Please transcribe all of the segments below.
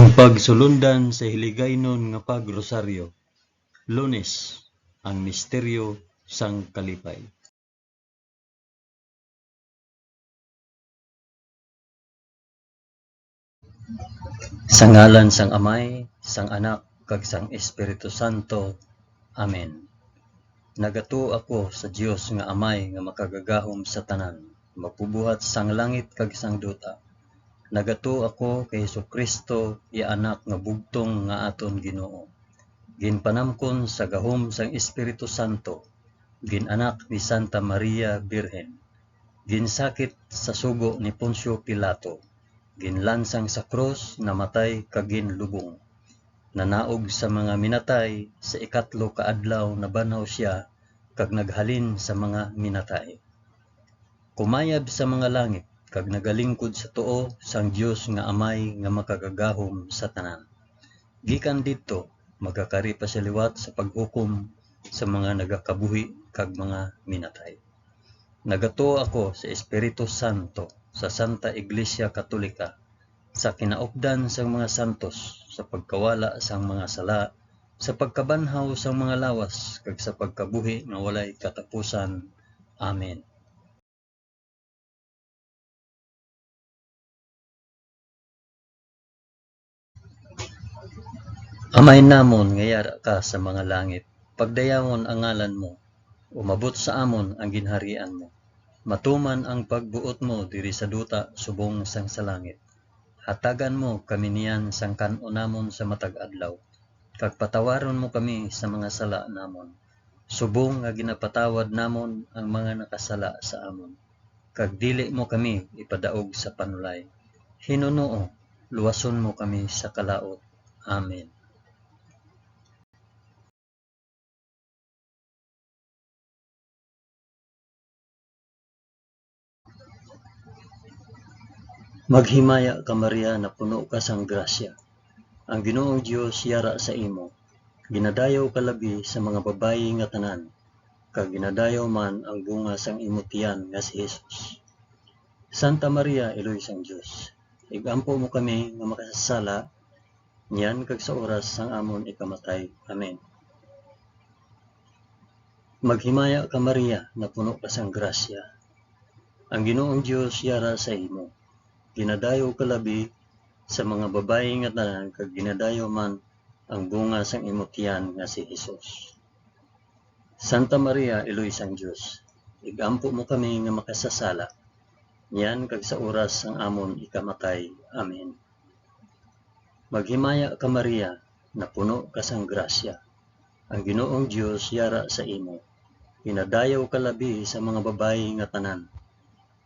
Ang pagsulundan sa hiligaynon nga pagrosaryo. Lunes, ang misteryo sang kalipay. Sa ngalan sang Amay, sang Anak, kag sang Espiritu Santo. Amen. Nagato ako sa Dios nga Amay nga makagagahom sa tanan, mapubuhat sang langit kag sang duta. Nagato ako kay Jesucristo, iya anak nga bugtong nga aton Ginoo. Ginpanamkon sa gahom sang Espiritu Santo, ginanak ni Santa Maria Birhen. Ginsakit sa sugo ni Poncio Pilato, ginlansang sa krus, namatay kag ginlubong. Nanaog sa mga minatay, sa ikatlo ka adlaw nabanaw siya kag naghalin sa mga minatay. Kumayab sa mga langit kag nagalingkod sa tuo sang Dios nga Amay nga makagagahom sa tanan. Gikan didto magakari pa sa liwat sa paghukom sa mga nagakabuhi kag mga minatay. Nagato ako sa Espiritu Santo, sa Santa Iglesia Katolika, sa kinaupdan sang mga santos, sa pagkawala sang mga sala, sa pagkabanhaw sang mga lawas, kag sa pagkabuhi nga walay katapusan. Amen. Amay namon nga yara ka sa mga langit, pagdayawon ang ngalan mo, umabot sa amon ang ginharian mo. Matuman ang pagbuot mo diri sa duta subong sang sa langit. Hatagan mo kami niyan sang kan-o namon sa matag adlaw, kag patawaron mo kami sa mga sala namon, subong nga ginapatawad namon ang mga nakasala sa amon. Kag dili mo kami ipadaog sa panulay. Hinunoo, luwason mo kami sa kalaot. Amen. Maghimaya ka Maria na puno ka sang grasya. Ang Ginoong Dios yara sa imo. Ginadayaw ka labi sa mga babayi nga tanan, kag ginadayaw man ang bunga sang imo tiyan nga si Jesus. Santa Maria, Iloy sang Dios, igampo mo kami nga makasasala, niyan kag sa oras sang amon ikamatay. Amen. Maghimaya ka Maria na puno ka sang grasya. Ang Ginoong Dios yara sa imo. Ginadayaw ka labi sa mga babayi nga tanan, kag ginadayaw man ang bunga sang imo tiyan nga si Jesus. Santa Maria, Iloy sang Dios, igampo mo kami nga makasasala, niyan kag sa oras sang amon ikamatay. Amen. Maghimaya ka Maria na puno ka sang grasya. Ang Ginoong Dios yara sa imo. Ginadayaw ka labi sa mga babayi nga tanan,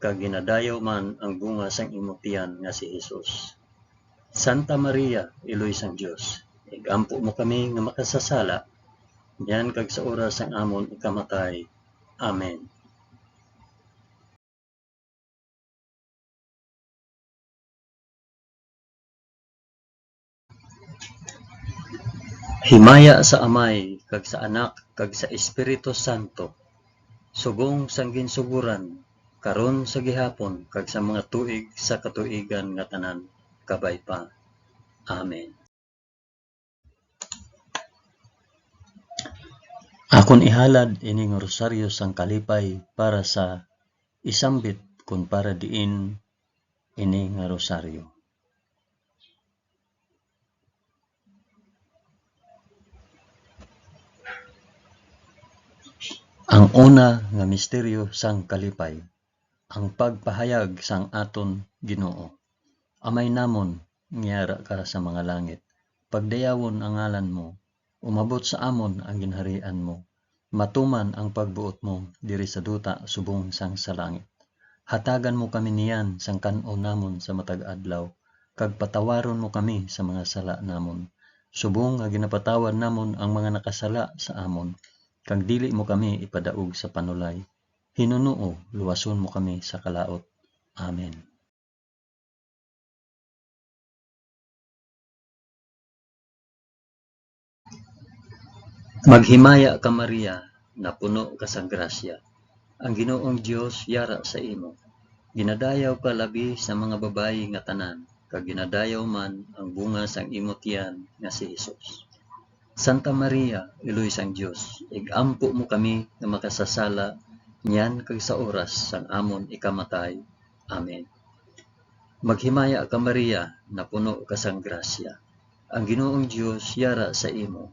kag ginadayaw man ang bunga sang imo tiyan nga si Jesus. Santa Maria, Iloy sang Dios, igampo mo kami nga makasasala, niyan kag sa oras sang amon ikamatay. Amen. Himaya sa Amay, kag sa Anak, kag sa Espiritu Santo, subong sang ginsuguran, karon sa gihapon, kag sa mga tuig sa katuigan nga tanan, kabay pa. Amen. Akon ihalad ining rosaryo sang kalipay para sa isambit kun para diin ini nga rosaryo. Ang una nga misteryo sang kalipay, ang pagpahayag sang aton Ginoo. Amay namon ngiyara ka sa mga langit, pagdayawon ang ngalan mo, umabot sa amon ang ginharian mo. Matuman ang pagbuot mo diri sa duta subong sang sa langit. Hatagan mo kami niyan sang kan-o namon sa matag adlaw, kag patawaron mo kami sa mga sala namon, subong nga ginapatawad namon ang mga nakasala sa amon, kag dili mo kami ipadaog sa panulay. Hinunoo, luwason mo kami sa kalaot. Amen. Maghimaya ka Maria na puno ka sang grasya. Ang Ginoong Dios yara sa imo. Ginadayaw ka labi sa mga babayi nga tanan, kag ginadayaw man ang bunga sang imong tiyan nga si Hesus. Santa Maria, Iloy sang Dios, igampo mo kami nga makasasala niyan kag sa oras sang amon ikamatay. Amen. Maghimaya ka Maria, na puno ka sang grasya. Ang Ginoong Dios yara sa imo.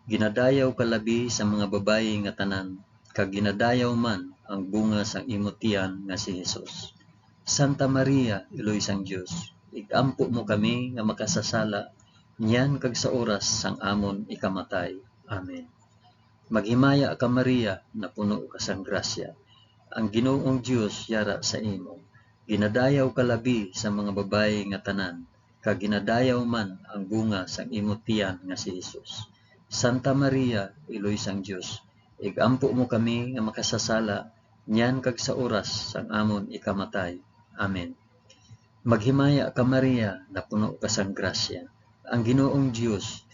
Ginadayaw ka labi sa mga babayi nga tanan, kag ginadayaw man ang bunga sang imo tiyan nga si Hesus. Santa Maria, Iloy sang Dios, igampo mo kami nga makasasala niyan kag sa oras sang amon ikamatay. Amen. Maghimaya ka Maria, na puno ka sang grasya. Ang Ginoong Dios yara sa imo. Ginadayaw ka labi sa mga babayi nga tanan, kag ginadayaw man ang bunga sang imo tiyan nga si Hesus. Santa Maria, Iloy sang Dios, igampo mo kami nga makasasala niyan kag sa oras sang amon ikamatay. Amen. Maghimaya ka Maria, na puno ka sang grasya. Ang Ginoong Dios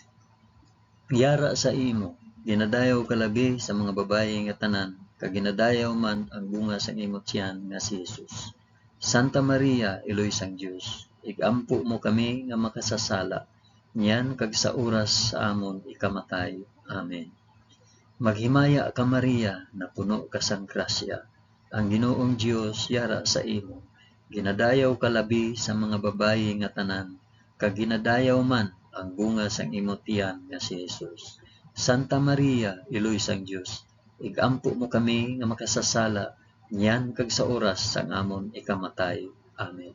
yara sa imo. Ginadayaw ka labi sa mga babayi nga tanan, kag ginadayaw man ang bunga sang imo tiyan nga si Hesus. Santa Maria, Iloy sang Dios, igampo mo kami nga makasasala niyan kag sa oras sa amon ikamatay. Amen. Maghimaya ka Maria, na puno ka sang grasya. Ang Ginoong Dios yara sa imo. Ginadayaw ka labi sa mga babayi nga tanan, kag ginadayaw man ang bunga sang imo tiyan nga si Hesus. Santa Maria, Iloy sang Dios, igampo mo kami nga makasasala niyan kag sa oras sang amon ikamatay. Amen.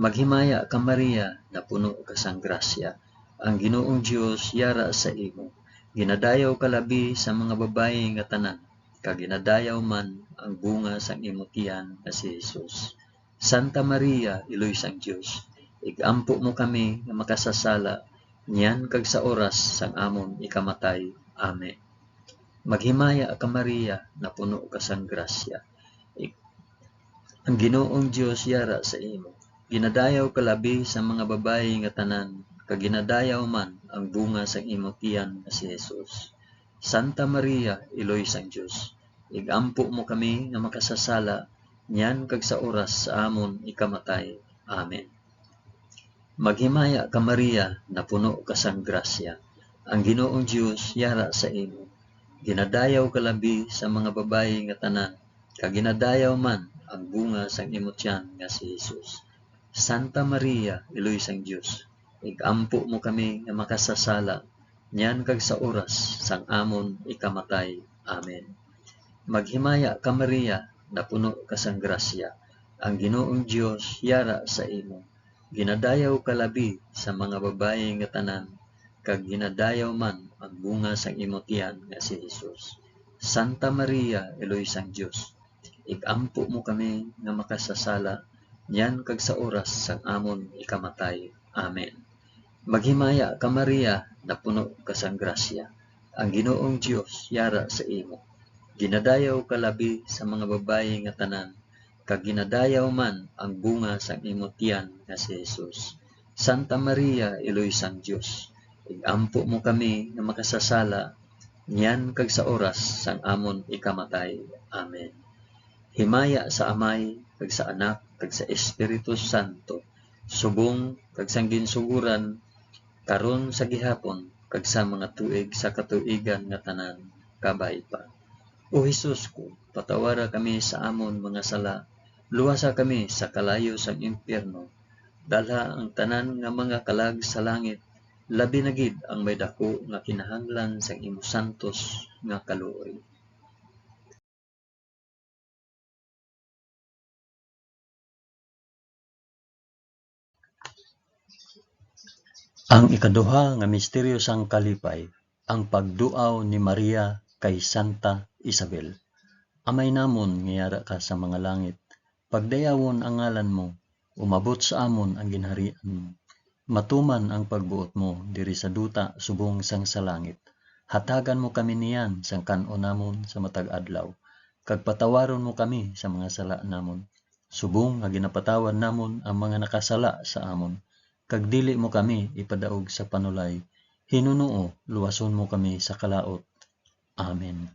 Maghimaya ka Maria, na puno ka sang grasya. Ang Ginoong Dios yara sa imo. Ginadayaw ka labi sa mga babayi nga tanan, kag ginadayaw man ang bunga sang imo tiyan nga si Hesus. Santa Maria, Iloy sang Dios, igampo mo kami nga makasasala niyan kag sa oras sang amon ikamatay. Amen. Maghimaya ka Maria, na puno ka sang grasya. Ang Ginoong Dios yara sa imo. Ginadayaw ka labi sa mga babayi nga tanan, kag ginadayaw man ang bunga sang imo tiyan nga si Hesus. Santa Maria, Iloy sang Dios, igampo mo kami nga makasasala niyan kag sa oras sa amon ikamatay. Amen. Maghimaya ka Maria, na puno ka sang grasya. Ang Ginoong Dios yara sa imo. Ginadayaw ka labi sa mga babayi nga tanan, kag ginadayaw man ang bunga sang imo tiyan nga si Hesus. Santa Maria, Iloy sang Dios, igampo mo kami nga makasasala niyan kag sa oras sang amon ikamatay. Amen. Maghimaya ka Maria, na puno ka sang grasya. Ang Ginoong Dios yara sa imo. Ginadayaw ka labi sa mga babayi nga tanan, kag ginadayaw man ang bunga sang imo tiyan nga si Hesus. Santa Maria, Iloy sang Dios, igampo mo kami nga makasasala niyan kag sa oras sang amon ikamatay. Amen. Maghimaya ka Maria, na puno ka sang grasya. Ang Ginoong Dios yara sa imo. Ginadayaw ka labi sa mga babayi nga tanan, kag ginadayaw man ang bunga sang imo tiyan nga si Hesus. Santa Maria, Iloy sang Dios, igampo mo kami nga makasasala niyan kag sa oras sang amon ikamatay. Amen. Himaya sa Amay, kag sa Anak, kag sa Espiritu Santo, subong kag sang ginsuguran, karon sa gihapon, kag sa mga tuig sa katuigan nga tanan, kabay pa. O Hesus ko, patawara kami sa amon mga sala, luwasa kami sa kalayo sang impyerno, dalha ang tanan nga mga kalag sa langit, labi na gid ang may dako nga kinahanglan sang imo santos nga kaluoy. Ang ikaduha nga misteryo sang kalipay, ang pagduaw ni Maria kay Santa Isabel. Amay namon nga yara ka sa mga langit, pagdayawon ang ngalan mo, umabot sa amon ang ginharian mo. Matuman ang pagbuot mo diri sa duta subong sang sa langit. Hatagan mo kami niyan sang kan-o namon sa matag adlaw, kag patawaron mo kami sa mga sala namon. Subong nga ginapatawad namon ang mga nakasala sa amon, kag dili mo kami ipadaog sa panulay. Hinunoo, luwason mo kami sa kalaot. Amen.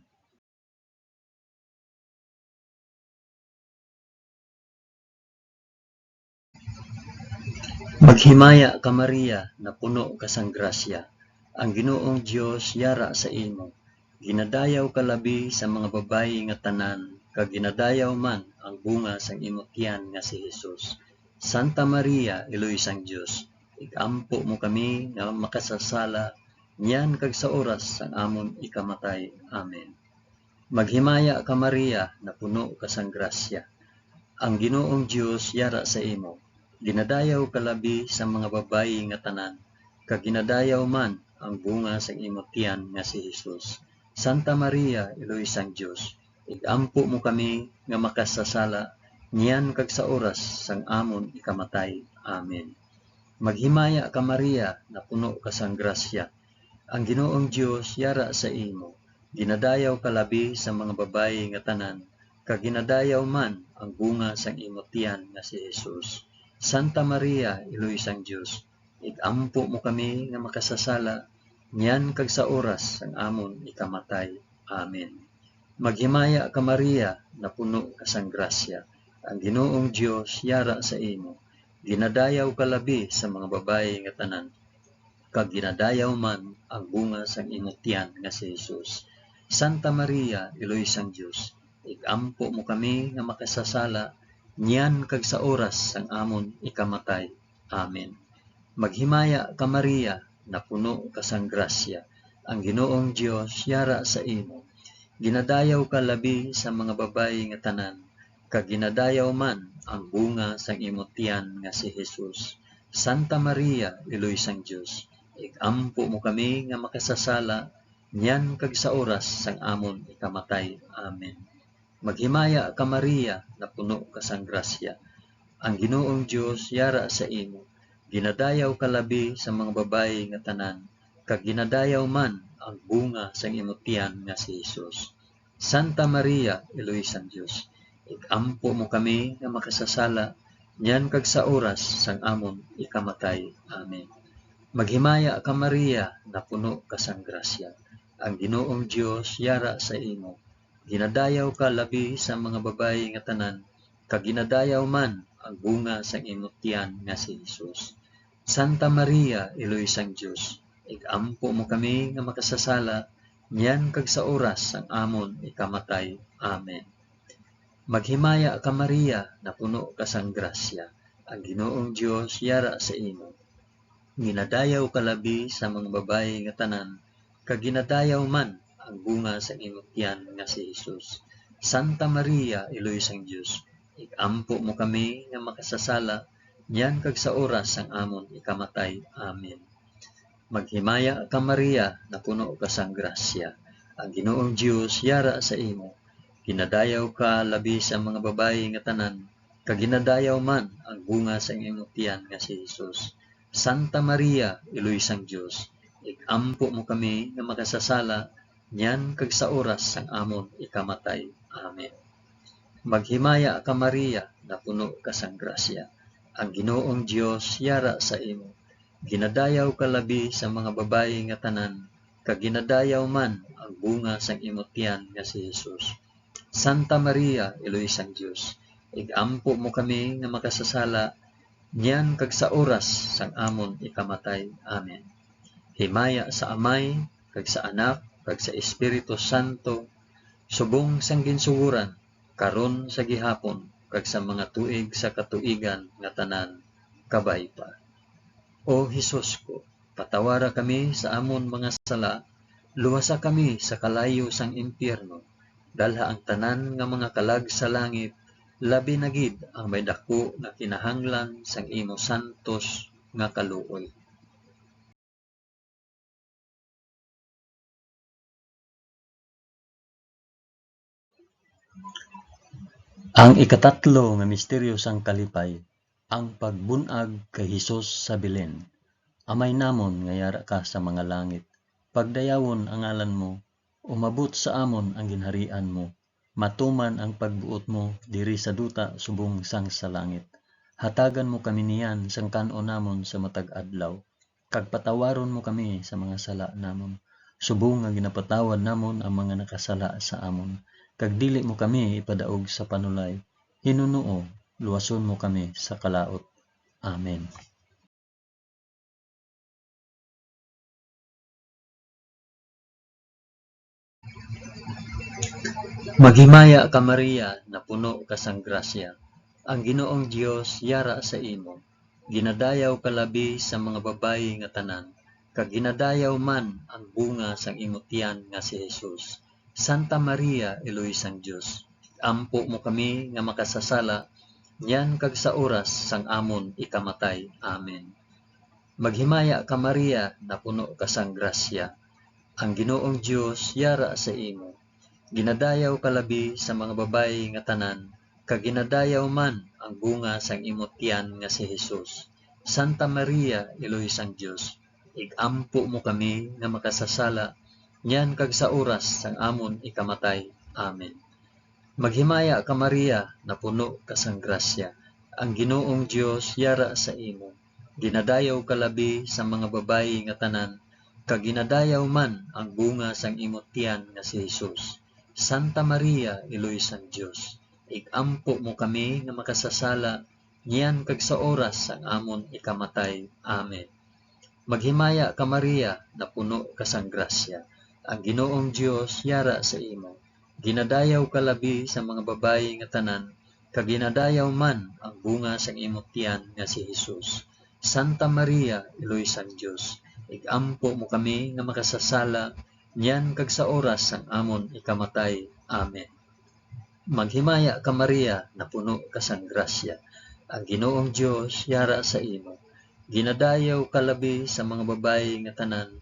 Maghimaya ka Maria na puno ka sang grasya, ang Ginoong Dios yara sa imo. Ginadayaw ka labi sa mga babayi nga tanan, kag ginadayaw man ang bunga sang imong tiyan nga si Hesus. Santa Maria, Iloy sang Dios, igampo mo kami nga makasasala, niyan kag sa oras sang amon ikamatay. Amen. Maghimaya ka Maria na puno ka sang grasya, ang Ginoong Dios yara sa imo. Ginadayaw ka labi sa mga babayi nga tanan, kag ginadayaw man ang bunga sa imong tiyan nga si Hesus. Santa Maria, Iloy sang Dios, igampo mo kami nga makasasala, niyan kag sa oras sang amon ikamatay. Amen. Maghimaya ka Maria na puno ka sang grasya, ang Ginoong Dios yara sa imo. Ginadayaw ka labi sa mga babayi nga tanan, kag ginadayaw man ang bunga sang imong tiyan nga si Hesus. Santa Maria, Iloy sang Dios, igampo mo kami nga makasasala, niyan kag sa oras sang amon ikamatay. Amen. Maghimaya ka Maria na puno ka sang grasya, ang Ginoong Dios yara sa imo. Ginadayaw ka labi sa mga babayi nga tanan, kag ginadayaw man ang bunga sang imong tiyan nga si Hesus. Santa Maria, Iloy sang Dios, igampo mo kami nga makasasala, niyan kag sa oras sang amon ikamatay. Amen. Maghimaya ka Maria na puno ka sang grasya, ang Ginoong Dios yara sa imo. Ginadayaw ka labi sa mga babayi nga tanan, kag ginadayaw man ang bunga sang imong tiyan nga si Hesus. Santa Maria, Iloy sang Dios, igampo mo kami nga makasasala, niyan kag sa oras sang amon ikamatay. Amen. Maghimaya ka Maria na puno ka sang grasya, ang Ginoong Dios yara sa imo. Ginadayaw ka labi sa mga babayi nga tanan, kag ginadayaw man ang bunga sang imong tiyan nga si Hesus. Santa Maria, Iloy sang Dios, igampo mo kami nga makasasala, niyan kag sa oras sang amon ikamatay. Amen. Maghimaya ka Maria na puno ka sang grasya, ang Ginoong Dios yara sa imo. Ginadayaw ka labi sa mga babayi nga tanan, kag ginadayaw man ang bunga sang imong tiyan nga si Hesus. Santa Maria, Iloy sang Dios, igampo mo kami nga makasasala, niyan kag sa oras sang amon ikamatay. Amen. Maghimaya ka Maria na puno ka sang grasya, ang Ginoong Dios yara sa imo. Ginadayaw ka labi sa mga babayi nga tanan, kag ginadayaw man ang bunga sa imong tiyan nga si Hesus. Santa Maria, Iloy sang Dios, igampo mo kami nga makasasala, niyan kag sa oras sang amon ikamatay. Amen. Maghimaya ka Maria na puno ka sang grasya, ang Ginoong Dios yara sa imo. Ginadayaw ka labi sa mga babayi nga tanan, kag ginadayaw man ang bunga sa imong tiyan nga si Hesus. Santa Maria, Iloy sang Dios, igampo mo kami nga makasasala, niyan kag sa oras sang amon ikamatay. Amen. Maghimaya ka Maria na puno ka sang grasya, ang Ginoong Dios yara sa imo. Ginadayaw ka labi sa mga babayi nga tanan, kag ginadayaw man ang bunga sang imong tiyan nga si Hesus. Santa Maria, Iloy sang Dios, igampo mo kami nga makasasala, niyan kag sa oras sang amon ikamatay. Amen. Himaya sa Amay, kag sa Anak, kag sa Espiritu Santo, subong sang ginsuguran, karon sa gihapon, kag sa mga tuig sa katuigan nga tanan, kabay pa. O Hesus ko, patawara kami sa amon mga sala, luwasa kami sa kalayo sang impyerno, dalha ang tanan nga mga kalag sa langit, labi na gid ang may dako nga kinahanglan sang imo santos nga kaluoy. Ang ikatatlo nga misteryo sang kalipay, ang pagbunag kay Hesus sa Belen. Amay namon nga yara ka sa mga langit, pagdayawon ang ngalan mo, umabot sa amon ang ginharian mo, matuman ang pagbuot mo diri sa duta subong sang sa langit. Hatagan mo kami niyan sang kanon namon sa matag adlaw, kag patawaron mo kami sa mga sala namon, subong nga ginapatawad namon ang mga nakasala sa amon, kag dili mo kami ipadaog sa panulay. Hinunoo, luwason mo kami sa kalaot. Amen. Maghimaya ka Maria, na puno ka sang grasya. Ang Ginoong Dios yara sa imo. Ginadayaw ka labi sa mga babayi nga tanan, kag ginadayaw man ang bunga sang imong tiyan nga si Jesus. Santa Maria, Eloy sang Dios, ampo mo kami nga makasasala, yan kag sa oras sang amon ikamatay. Amen. Maghimaya ka Maria, na puno ka sang grasya. Ang Ginoong Dios yara sa imo. Ginadayaw ka labi sa mga babayi nga tanan, kag ginadayaw man ang bunga sang imong tiyan nga si Jesus. Santa Maria, Eloy sang Dios, igampo mo kami nga makasasala, nyan kag sa oras sang amon ikamatay. Amen. Maghimaya ka Maria, na puno ka sang grasya. Ang Ginoong Dios yara sa imo. Ginadayaw ka labi sa mga babayi nga tanan, kag ginadayaw man ang bunga sang imong tiyan nga si Jesus. Santa Maria, Eloy sang Dios, igampo mo kami nga makasasala, niyan kag sa oras sang amon ikamatay. Amen. Maghimaya ka Maria, na puno ka sang grasya. Ang Ginoong Dios yara sa imo. Ginadayaw ka labi sa mga babayi nga tanan, kag ginadayaw man ang bunga sang imong tiyan nga si Jesus. Santa Maria, Eloy sang Dios, igampo mo kami nga makasasala, niyan kag sa oras sang amon ikamatay. Amen. Maghimaya ka Maria, na puno ka sang grasya. Ang Ginoong Dios yara sa imo. Ginadayaw ka labi sa mga babayi nga tanan,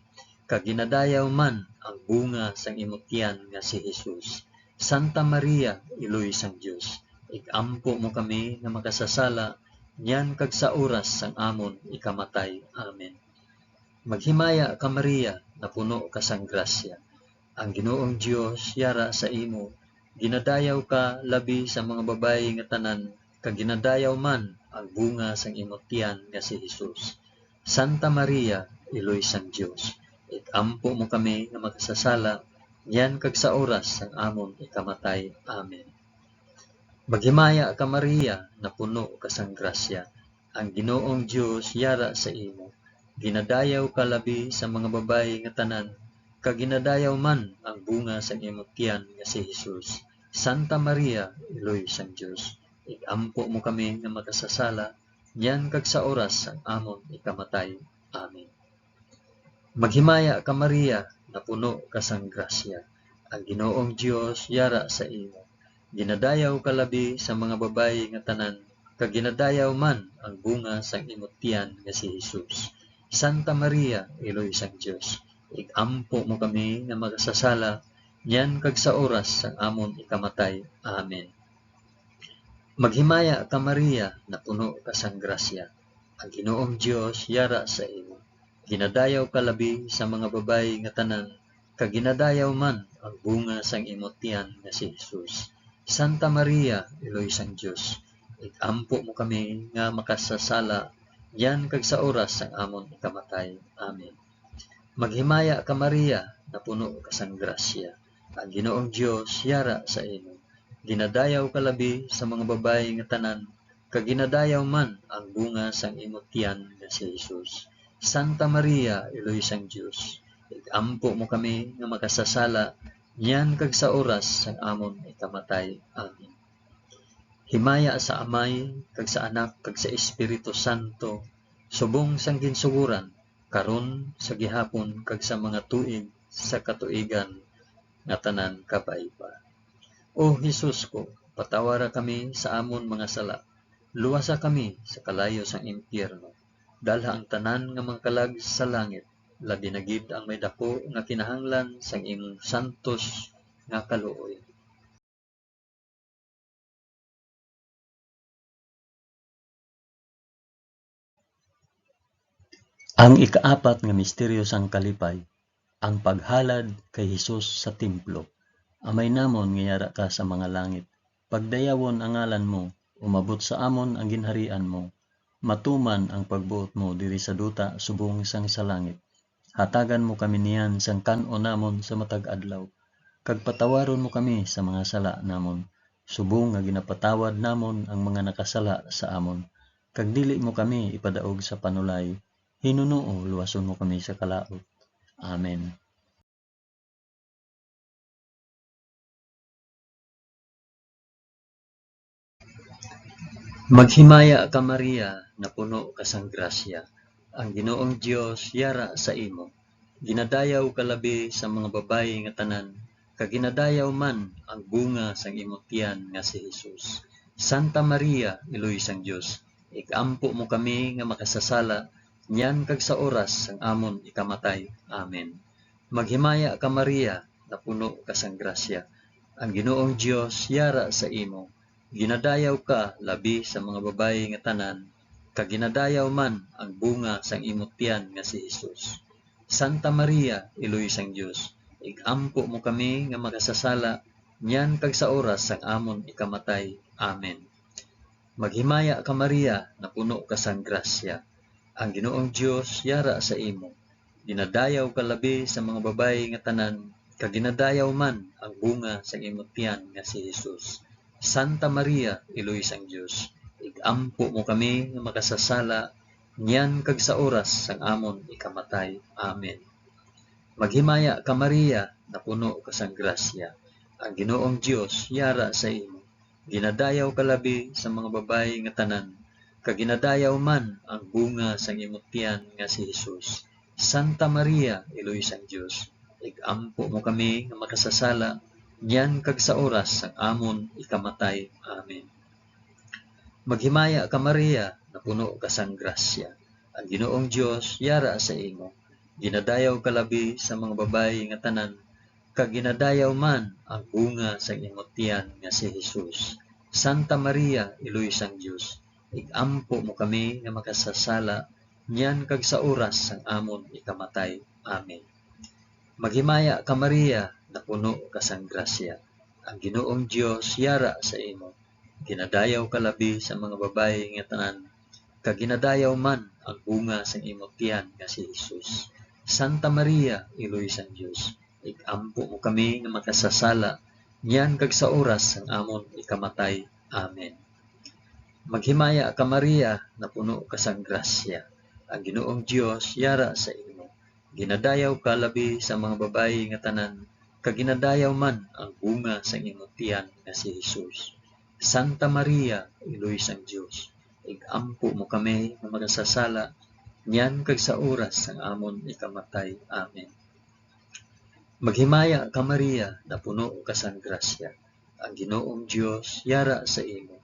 kag ginadayaw man ang bunga sang imong tiyan nga si Jesus. Santa Maria, Eloy sang Dios, igampo mo kami nga makasasala, niyan kag sa oras sang amon ikamatay. Amen. Maghimaya ka Maria, na puno ka sang grasya. Ang Ginoong Dios yara sa imo. Ginadayaw ka labi sa mga babayi nga tanan, kag ginadayaw man ang bunga sang imong tiyan nga si Jesus. Santa Maria, Eloy sang Dios, igampo mo kami nga makasasala, yan kag sa oras sang amon ikamatay. Amen. Maghimaya ka Maria, na puno ka sang grasya. Ang Ginoong Dios yara sa imo. Ginadayaw ka labi sa mga babayi nga tanan, kag ginadayaw man ang bunga sang imong tiyan nga si Jesus. Santa Maria, Eloy sang Dios, igampo mo kami nga makasasala, yan kag sa oras sang amon ikamatay. Amen. Maghimaya ka Maria, na puno ka sang grasya. Ang Ginoong Dios yara sa imo. Ginadayaw ka labi sa mga babayi nga tanan, kag ginadayaw man ang bunga sang imong tiyan nga si Jesus. Santa Maria, Eloy sang Dios, igampo mo kami nga makasasala, yan kag sa oras sang amon ikamatay. Amen. Maghimaya ka Maria, na puno ka sang grasya. Ang Ginoong Dios yara sa imo. Ginadayaw ka labi sa mga babayi nga tanan, kag ginadayaw man ang bunga sang imong tiyan nga si Jesus. Santa Maria, Eloy sang Dios, igampo mo kami nga makasasala, yan kag sa oras sang amon ikamatay. Amen. Maghimaya ka Maria, na puno ka sang grasya. Ang Ginoong Dios yara sa imo. Ginadayaw ka labi sa mga babayi nga tanan, kag ginadayaw man ang bunga sang imong tiyan nga si Jesus. Santa Maria, Eloy sang Dios, igampo mo kami nga makasasala, niyan kag sa oras sang amon ikamatay. Amen. Himaya sa Amay, kag sa Anak, kag sa Espiritu Santo, subong sang ginsuguran, karon sa gihapon kag sa mga tuig sa katuigan nga tanan kapaipa. O Hesus ko, patawara kami sa amon mga sala. Luwasa kami sa kalayo sang impyerno. Dalha ang tanan nga mga kalag sa langit. Labi na gid ang may dako nga kinahanglan sang imong santos nga kaluoy. Ang ikaapat nga misteryo sang kalipay, ang paghalad kay Hesus sa templo. Amay namon nga yara ka sa mga langit. Pagdayawon ang ngalan mo, umabot sa amon ang ginharian mo. Matuman ang pagbuot mo diri sa duta subong sang sa langit. Hatagan mo kami niyan sang kan-o namon sa matag adlaw. Kag patawaron mo kami sa mga sala namon, subong nga ginapatawad namon ang mga nakasala sa amon. Kag dili mo kami ipadaog sa panulay, Hinunoo luwason mo kami sa kalaot. Amen. Maghimaya ka Maria, na puno ka sang grasya. Ang Ginoong Dios yara sa imo. Ginadayaw ka labi sa mga babayi nga tanan, kag ginadayaw man ang bunga sang imong tiyan nga si Hesus. Santa Maria, iloy sang Dios, ikampo mo kami nga makasasala, nyan kag sa oras sang amon ikamatay. Amen. Maghimaya ka Maria, na puno ka sang grasya. Ang Ginoong Dios yara sa imo. Ginadayaw ka labi sa mga babayi nga tanan, kag ginadayaw man ang bunga sang imong tiyan nga si Hesus. Santa Maria, iloy sang Dios, igampo mo kami nga makasasala, nyan kag sa oras sang amon ikamatay. Amen. Maghimaya ka Maria, na puno ka sang grasya. Ang Ginoong Dios yara sa imo. Ginadayaw ka labi sa mga babayi nga tanan, kag ginadayaw man ang bunga sang imong tiyan nga si Hesus. Santa Maria, iloy sang Dios, igampo mo kami nga makasasala, nyan kag sa oras sang amon ikamatay. Amen. Maghimaya ka Maria, na puno ka sang grasya. Ang Ginoong Dios yara sa imo. Ginadayaw ka labi sa mga babayi nga tanan, kag ginadayaw man ang bunga sang imong tiyan nga si Hesus. Santa Maria, iloy sang Dios, igampo mo kami nga makasasala, nyan kag sa oras sang amon ikamatay. Amen. Maghimaya ka Maria, na puno ka sang grasya. Ang Ginoong Dios yara sa imo. Ginadayaw ka labi sa mga babayi nga tanan, kag ginadayaw man ang bunga sang imong tiyan nga si Hesus. Santa Maria, iloy sang Dios, igampo mo kami nga makasasala, nyan kag sa oras sang amon ikamatay. Amen. Maghimaya ka Maria, na puno ka sang grasya. Ang Ginoong Dios yara sa imo. Ginadayaw ka labi sa mga babayi nga tanan, kag ginadayaw man ang bunga sang imong tiyan nga si Hesus. Santa Maria, iloy sang Dios, igampo mo kami nga makasasala, nyan kag sa oras sang amon ikamatay. Amen. Maghimaya ka Maria, na puno ka sang grasya. Ang Ginoong Dios yara sa imo. Ginadayaw ka labi sa mga babayi nga tanan, kag ginadayaw man ang bunga sang imong tiyan nga si Hesus. Santa Maria, iloy sang Dios, igampo mo kami nga makasasala, nyan kag sa oras sang amon ikamatay. Amen. Maghimaya ka Maria, na puno ka sang grasya. Ang Ginoong Dios yara sa imo.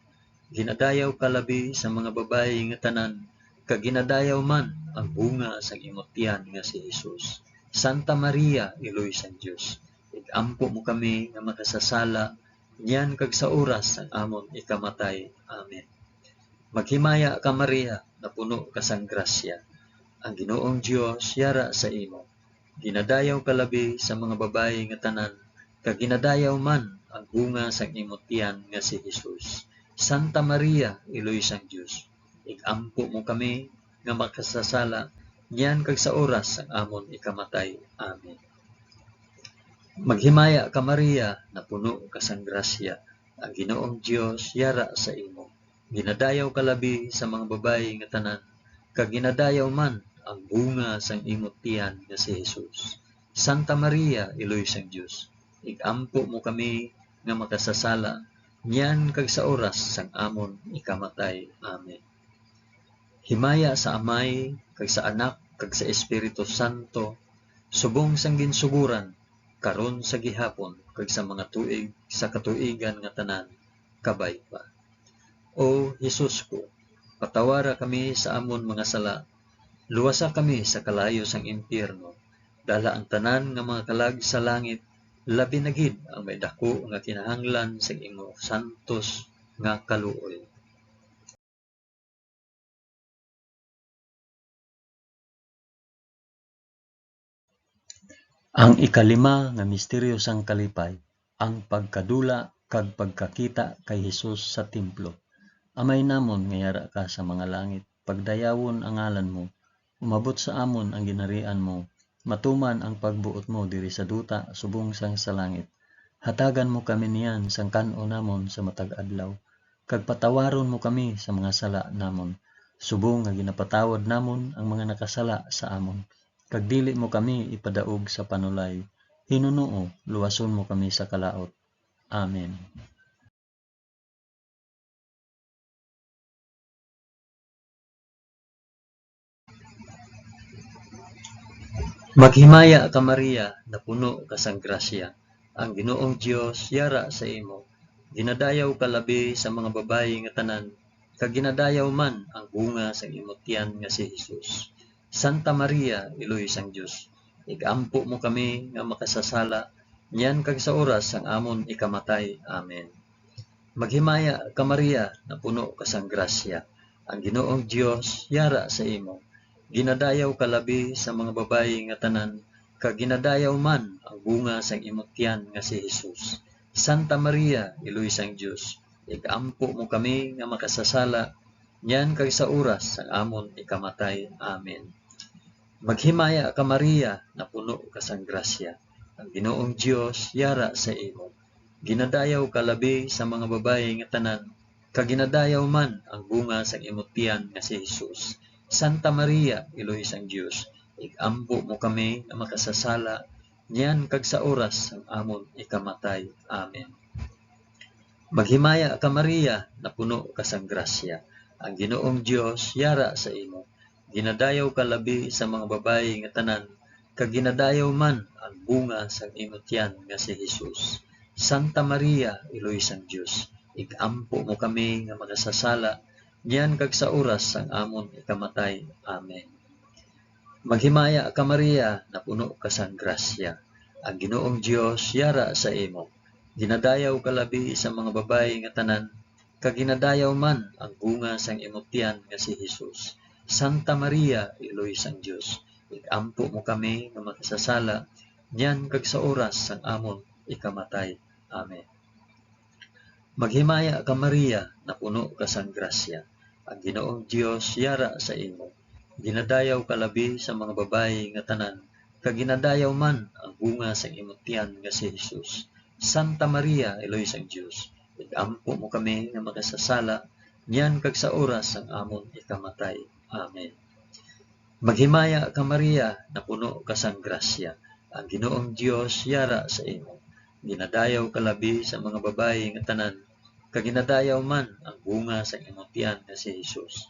Ginadayaw ka labi sa mga babayi nga tanan, kag ginadayaw man ang bunga sang imong tiyan nga si Hesus. Santa Maria, iloy sang Dios, igampo mo kami nga makasasala, nyan kag sa oras sang amon ikamatay. Amen. Maghimaya ka Maria, na puno ka sang grasya. Ang Ginoong Dios yara sa imo. Ginadayaw ka labi sa mga babayi nga tanan, kag ginadayaw man ang bunga sang imong tiyan nga si Hesus. Santa Maria, iloy sang Dios, igampo mo kami nga makasasala, nyan kag sa oras sang amon ikamatay. Amen. Maghimaya ka Maria, na puno ka sang grasya. Ang Ginoong Dios yara sa imo. Ginadayaw ka labi sa mga babayi nga tanan, kag ginadayaw man ang bunga sang imong tiyan nga si Hesus. Santa Maria, iloy sang Dios, igampo mo kami nga makasasala, nyan kag sa oras sang amon ikamatay. Amen. Himaya sa Amay, kag sa Anak, kag sa Espiritu Santo, subong sang ginsuguran, karon sa gihapon, kag sa mga tuig, sa katuigan nga tanan, kabay pa. O Hesus ko, patawara kami sa amon mga sala, luwasa kami sa kalayo sang impyerno, dala ang tanan nga mga kalag sa langit, labi na gid ang may dako nga kinahanglan sa imo santos nga kaluoy. Ang ikalima nga misteryo sang kalipay, ang pagkadula kag pagkakita kay Hesus sa templo. Amay namon nga yara ka sa mga langit, pagdayawon ang ngalan mo, umabot sa amon ang ginharian mo, matuman ang pagbuot mo diri sa duta subong sang sa langit. Hatagan mo kami niyan sang kan-o namon sa matag adlaw, kag patawaron mo kami sa mga sala namon, subong nga ginapatawad namon ang mga nakasala sa amon. Kag dili mo kami ipadaog sa panulay, Hinunoo, luwason mo kami sa kalaot. Amen. Maghimaya ka Maria, na puno ka sang grasya, ang Ginoong Dios yara sa imo. Ginadayaw ka labi sa mga babayi nga tanan, kag ginadayaw man ang bunga sang imong tiyan nga si Hesus. Santa Maria, Iloy sang Dios, igampo mo kami nga makasasala, niyan kag sa oras sang amon ikamatay. Amen. Maghimaya ka Maria, na puno ka sang grasya, ang Ginoong Dios yara sa imo. Ginadayaw ka labi sa mga babayi nga tanan, kag ginadayaw man ang bunga sang imong tiyan nga si Hesus. Santa Maria, Iloy sang Dios, igampo mo kami nga makasasala, niyan kag sa oras sang amon ikamatay. Amen. Maghimaya ka Maria, na puno ka sang grasya, ang Ginoong Dios yara sa imo. Ginadayaw ka labi sa mga babayi nga tanan, kag ginadayaw man ang bunga sang imong tiyan nga si Hesus. Santa Maria, Iloy sang Dios, igampo mo kami nga makasasala, niyan kag sa oras sang amon ikamatay. Amen. Maghimaya ka Maria, na puno ka sang grasya, ang Ginoong Dios yara sa imo. Ginadayaw ka labi sa mga babayi nga tanan, kag ginadayaw man ang bunga sang imong tiyan nga si Hesus. Santa Maria, Iloy sang Dios, igampo mo kami nga makasasala, niyan kag sa oras sang amon ikamatay. Amen. Maghimaya ka Maria, na puno ka sang grasya, ang Ginoong Dios yara sa imo. Ginadayaw ka labi sa mga babayi nga tanan, kag ginadayaw man ang bunga sang imong tiyan nga si Hesus. Santa Maria, Iloy sang Dios, igampo mo kami nga makasasala, niyan kag sa oras sang amon ikamatay. Amen. Maghimaya ka Maria, na puno ka sang grasya, ang Ginoong Dios yara sa imo. Ginadayaw ka labi sa mga babayi nga tanan, kag ginadayaw man ang bunga sang imong tiyan nga si Hesus. Santa Maria, Iloy sang Dios, igampo mo kami nga makasasala, niyan kag sa oras sang amon ikamatay. Amen. Maghimaya ka Maria, na puno ka sang grasya, ang Ginoong Dios yara sa imo. Ginadayaw ka labi sa mga babayi nga tanan, kag ginadayaw man ang bunga sang imong tiyan nga si Hesus.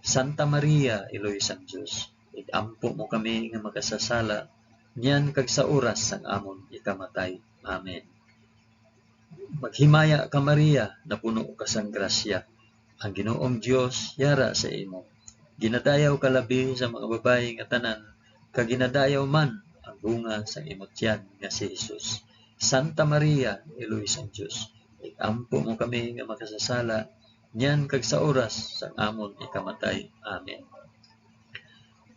Santa Maria, Iloy sang Dios, igampo mo kami nga makasasala, niyan kag sa oras sang amon ikamatay. Amen. Maghimaya ka Maria, na puno ka sang grasya, ang Ginoong Dios yara sa imo. Ginadayaw ka labi sa mga babayi nga tanan, kag ginadayaw man ang bunga sang imong tiyan nga si Hesus. Santa Maria, Iloy sang Dios, igampo mo kami nga makasasala, niyan kag sa oras sang amon ikamatay. Amen.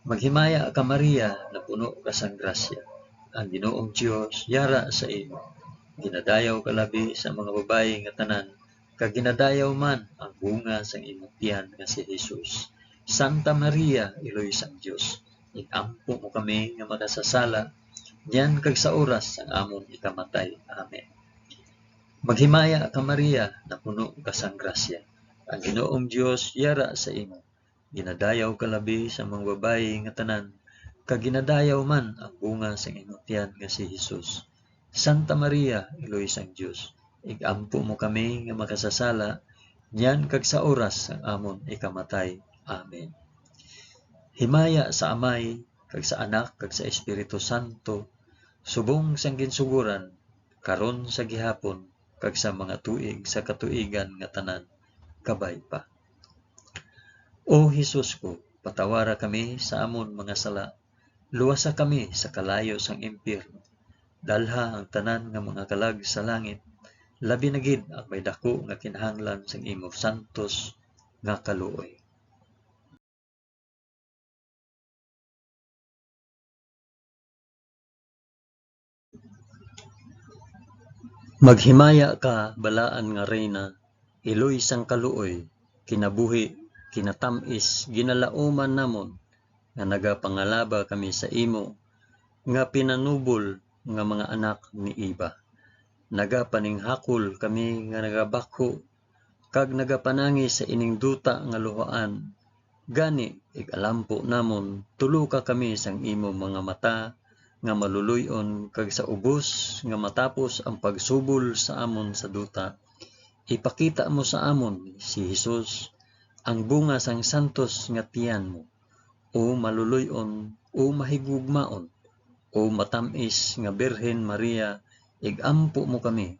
Maghimaya ka Maria, na puno ka sang grasya, ang Ginoong Dios yara sa imo. Ginadayaw ka labi sa mga babayi nga tanan, kag ginadayaw man ang bunga sang imong tiyan nga si Hesus. Santa Maria, Iloy sang Dios, igampo mo kami nga makasasala, niyan kag sa oras sang amon ikamatay. Amen. Maghimaya ka Maria, na puno ka sang grasya, ang Ginoong Dios yara sa imo. Ginadayaw ka labi sa mga babayi nga tanan, kag ginadayaw man ang bunga sang imong tiyan nga si Hesus. Santa Maria, Iloy sang Dios, igampo mo kami nga makasasala, niyan kag sa oras sang amon ikamatay. Amen. Himaya sa Amay, kag sa Anak, kag sa Espiritu Santo, subong sang ginsuguran, karon sa gihapon, kag sa mga tuig sa katuigan nga tanan, kabay pa. O Hesus ko, patawara kami sa amon mga sala, luwasa kami sa kalayo sang impyerno, dalha ang tanan nga mga kalag sa langit, labi na gid ang may dako nga kinahanglan sang imong santos nga kaluoy. Maghimaya ka balaan nga reyna, Iloy sang kaluoy, kinabuhi, kinatamis, ginalauman namon, nga nagapangalaba kami sa imo, nga pinanubol nga mga anak ni Iba. Nagapaninghakol kami nga nagabakho, kag nagapanangi sa ining duta nga luhaan. Gani, ig-alampo namon, tulo ka kami sang imo mga mata, nga maluluyon, kag sa ubos nga matapos ang pagsubol sa amon sa duta, ipakita mo sa amon si Hesus, ang bunga sang santos nga tiyan mo, o maluluyon o mahigugmaon, O matamis nga Birhen Maria, igampo mo kami.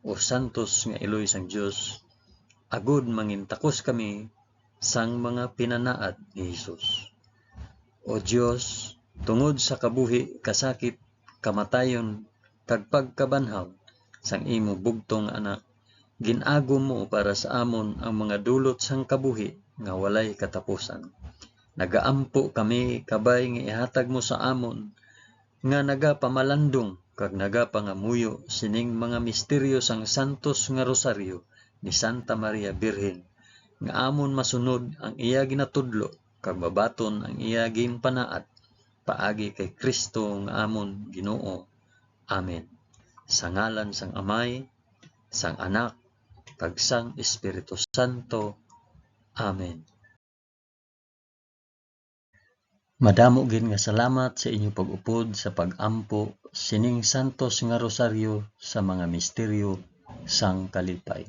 O santos nga iloy sang Dios, agud mangintakos kami sang mga pinanaad ni Hesus. O Dios, tungod sa kabuhi, kasakit, kamatayon, kag pagkabanhaw sang imo bugtong anak, ginagom mo para sa amon ang mga dulot sang kabuhi nga walay katapusan. Nagaampo kami kabay nga ihatag mo sa amon nga nagapamalandong kag nagapangamuyo sining mga misteryo sang santos nga rosaryo ni Santa Maria Birhen, nga amon masunod ang iya ginatudlo kag mabaton ang iya ginpanaad paagi kay Kristo nga amon Ginoo. Amen. Sa ngalan sang Amay, sang Anak, kag sang Espiritu Santo. Amen. Madamo gid nga salamat sa inyo pag-upod sa pag-ampo sining santos nga rosaryo sa mga misteryo sang kalipay.